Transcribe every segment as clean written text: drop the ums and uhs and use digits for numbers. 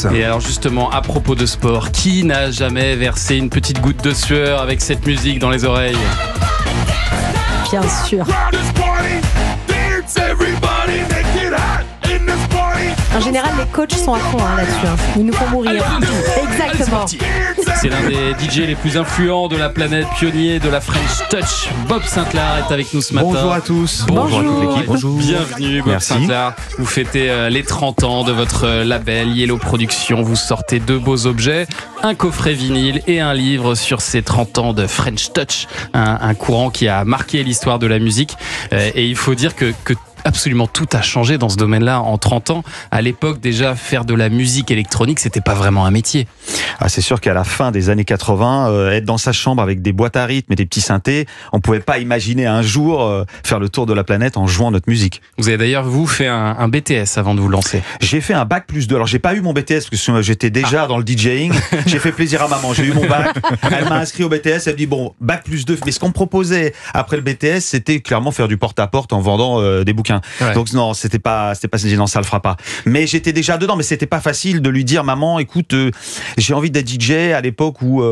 tous. Et alors justement, à propos de sport, qui n'a jamais versé une petite goutte de sueur avec cette musique dans les oreilles ? Bien sûr. En général, les coachs sont à fond là-dessus. Ils nous font mourir. Exactement. C'est l'un des DJ les plus influents de la planète, pionnier de la French Touch. Bob Sinclair est avec nous ce matin. Bonjour à tous. Bonjour à toute l'équipe. Bonjour. Bienvenue Bob Sinclair. Vous fêtez les 30 ans de votre label Yellow Productions. Vous sortez 2 beaux objets, un coffret vinyle et un livre sur ces 30 ans de French Touch. Un courant qui a marqué l'histoire de la musique. Et il faut dire que absolument tout a changé dans ce domaine-là en 30 ans. À l'époque, déjà, faire de la musique électronique, c'était pas vraiment un métier. Ah, c'est sûr qu'à la fin des années 80, être dans sa chambre avec des boîtes à rythme et des petits synthés, on pouvait pas imaginer un jour faire le tour de la planète en jouant notre musique. Vous avez d'ailleurs, vous, fait un BTS avant de vous lancer. J'ai fait un bac plus 2. Alors, j'ai pas eu mon BTS parce que j'étais déjà dans le DJing. J'ai fait plaisir à maman. J'ai eu mon bac. Elle m'a inscrit au BTS. Elle me dit, bon, bac plus 2. Mais ce qu'on me proposait après le BTS, c'était clairement faire du porte-à-porte en vendant des bouquins. Ouais. Donc non, c'était pas, non, ça le fera pas. Mais j'étais déjà dedans, mais c'était pas facile de lui dire, maman, écoute, j'ai envie d'être DJ à l'époque où,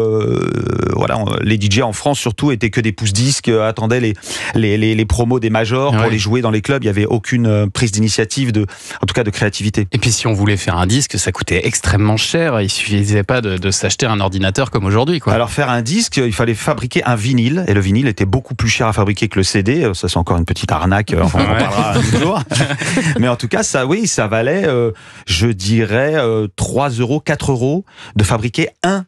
voilà, les DJ en France surtout étaient que des pouces-disques, attendaient les promos des majors pour les jouer dans les clubs. Il y avait aucune prise d'initiative en tout cas de créativité. Et puis si on voulait faire un disque, ça coûtait extrêmement cher. Il suffisait pas de s'acheter un ordinateur comme aujourd'hui, quoi. Alors faire un disque, il fallait fabriquer un vinyle, et le vinyle était beaucoup plus cher à fabriquer que le CD. Ça, c'est encore une petite arnaque. On en parlera un jour. Mais en tout cas, ça valait, je dirais, 3 €, 4 € de fabriquer un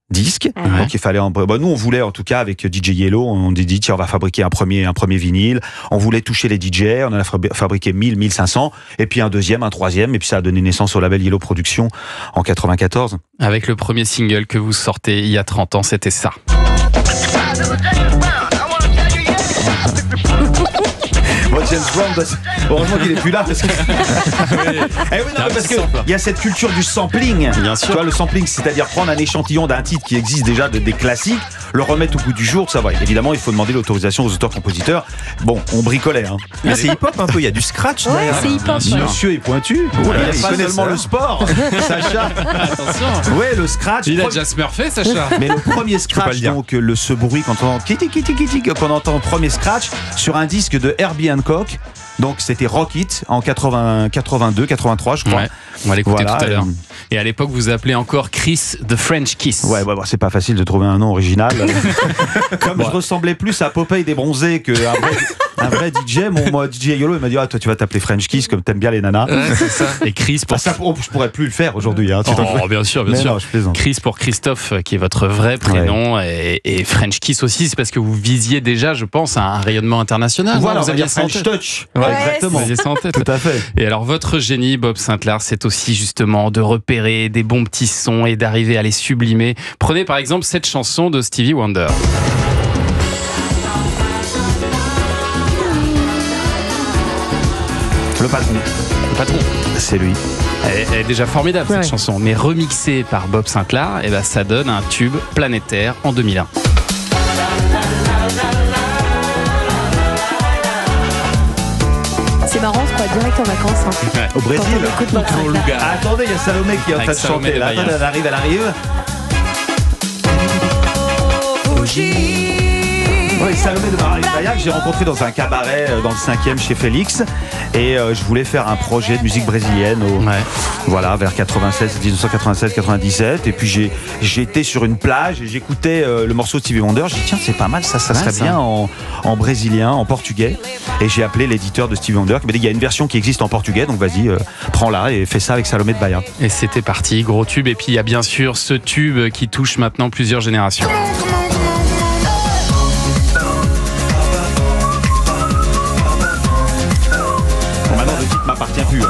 disque. Donc il fallait nous on voulait, en tout cas avec DJ Yellow, on dit tiens, on va fabriquer un premier vinyle. On voulait toucher les DJ, on en a fabriqué 1500, et puis un deuxième, un troisième, et puis ça a donné naissance au label Yellow Productions en 94. Avec le premier single que vous sortez il y a 30 ans, c'était ça. Bon, James Brown, heureusement qu'il est plus là parce que parce que il y a cette culture du sampling. Bien sûr. Tu vois, le sampling, c'est-à-dire prendre un échantillon d'un titre qui existe déjà des classiques, le remettre au goût du jour, ça va. Évidemment, il faut demander l'autorisation aux auteurs-compositeurs. Bon, on bricolait. Mais c'est hip-hop un peu, il y a du scratch. Ouais, c'est hip-hop. Monsieur est pointu. Il pas seulement le sport. Sacha. Attention. Ouais, le scratch. Il a déjà smurfé, Sacha. Mais le premier scratch, donc ce bruit quand on entend qu'on entend le premier scratch sur un disque de Herbie Hancock. Donc c'était Rock It en 82, 83 je crois. Ouais, on va l'écouter tout à l'heure. Et à l'époque vous appelez encore Chris The French Kiss. Ouais, c'est pas facile de trouver un nom original. Comme je ressemblais plus à Popeye des bronzés qu'un vrai DJ, mon DJ Yolo il m'a dit toi tu vas t'appeler French Kiss comme t'aimes bien les nanas. Ouais, c'est ça. Et Chris pour je pourrais plus le faire aujourd'hui. Bien sûr. Non, je plaisante. Chris pour Christophe qui est votre vrai prénom et French Kiss aussi, c'est parce que vous visiez déjà, je pense, un rayonnement international. Voilà, vous aviez French Touch. Ouais, exactement. Vous aviez ça en tête. Tout à fait. Et alors votre génie Bob Sinclair, c'est aussi justement de repérer des bons petits sons et d'arriver à les sublimer. Prenez par exemple cette chanson de Stevie Wonder. Le patron, c'est lui. Elle est déjà formidable cette chanson, mais remixée par Bob Sinclair, et ça donne un tube planétaire en 2001. C'est marrant, je crois direct en vacances. Ouais. Au Brésil. Attendez, il y a Salomé qui est en train de chanter. Là, attendez, elle arrive. Oui, Salomé de Marais-Bayac, j'ai rencontré dans un cabaret dans le 5e chez Félix, et je voulais faire un projet de musique brésilienne voilà, vers 1996-97, et puis j'étais sur une plage et j'écoutais le morceau de Stevie Wonder. J'ai dit tiens, c'est pas mal, ça serait bien en brésilien, en portugais, et j'ai appelé l'éditeur de Stevie Wonder qui m'a dit il y a une version qui existe en portugais, donc vas-y, prends-la et fais ça avec Salomé de Bahia. Et c'était parti, gros tube. Et puis il y a bien sûr ce tube qui touche maintenant plusieurs générations. M'appartient plus.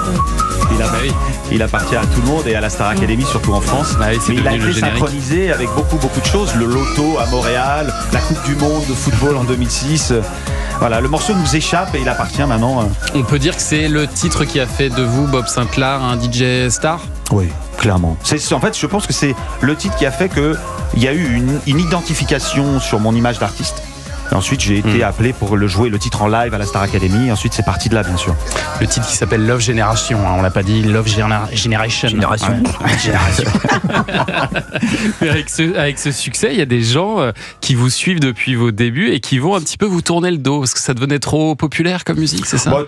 Il appartient à tout le monde et à la Star Academy, surtout en France. Mais il a été synchronisé avec beaucoup de choses. Le loto à Montréal, la Coupe du Monde de football en 2006. Voilà, le morceau nous échappe et il appartient maintenant. On peut dire que c'est le titre qui a fait de vous, Bob Sinclair, un DJ star ? Oui, clairement. En fait, je pense que c'est le titre qui a fait qu'il y a eu une identification sur mon image d'artiste. Et ensuite, j'ai été appelé pour le jouer, le titre en live à la Star Academy. Et ensuite, c'est parti de là, bien sûr. Le titre qui s'appelle Love Generation, hein, on l'a pas dit, Love Generation. Génération. Ouais. Génération. Mais avec ce succès, il y a des gens qui vous suivent depuis vos débuts et qui vont un petit peu vous tourner le dos parce que ça devenait trop populaire comme musique, c'est ça? Moi,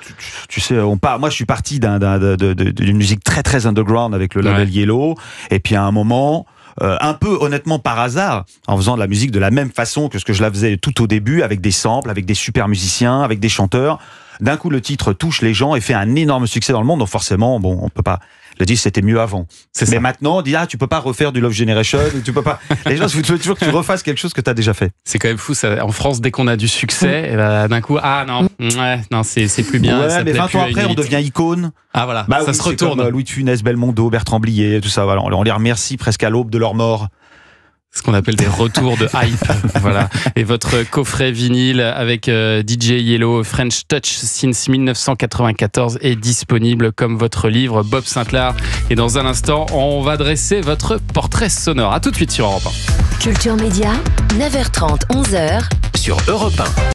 tu sais, moi, je suis parti d'une musique très très underground avec le label Yellow. Et puis à un moment, un peu honnêtement par hasard, en faisant de la musique de la même façon que ce que je la faisais tout au début, avec des samples, avec des super musiciens, avec des chanteurs. D'un coup, le titre touche les gens et fait un énorme succès dans le monde. Donc forcément, bon, on peut pas le dire, c'était mieux avant. Mais maintenant, on dit tu peux pas refaire du Love Generation, tu peux pas. Les gens, il faut toujours que tu refasses quelque chose que tu as déjà fait. C'est quand même fou ça. En France, dès qu'on a du succès, d'un coup, non, c'est plus bien. Ouais, ça mais 20 plaît ans plus après, on devient icône. Ah voilà, ça se retourne. Comme Louis de Funès, Belmondo, Bertrand Blier, tout ça. Voilà, on les remercie presque à l'aube de leur mort. Ce qu'on appelle des retours de hype. Voilà. Et votre coffret vinyle avec DJ Yellow French Touch since 1994 est disponible comme votre livre Bob Sinclair. Et dans un instant, on va dresser votre portrait sonore. À tout de suite sur Europe 1. Culture Média, 9h30, 11h Sur Europe 1.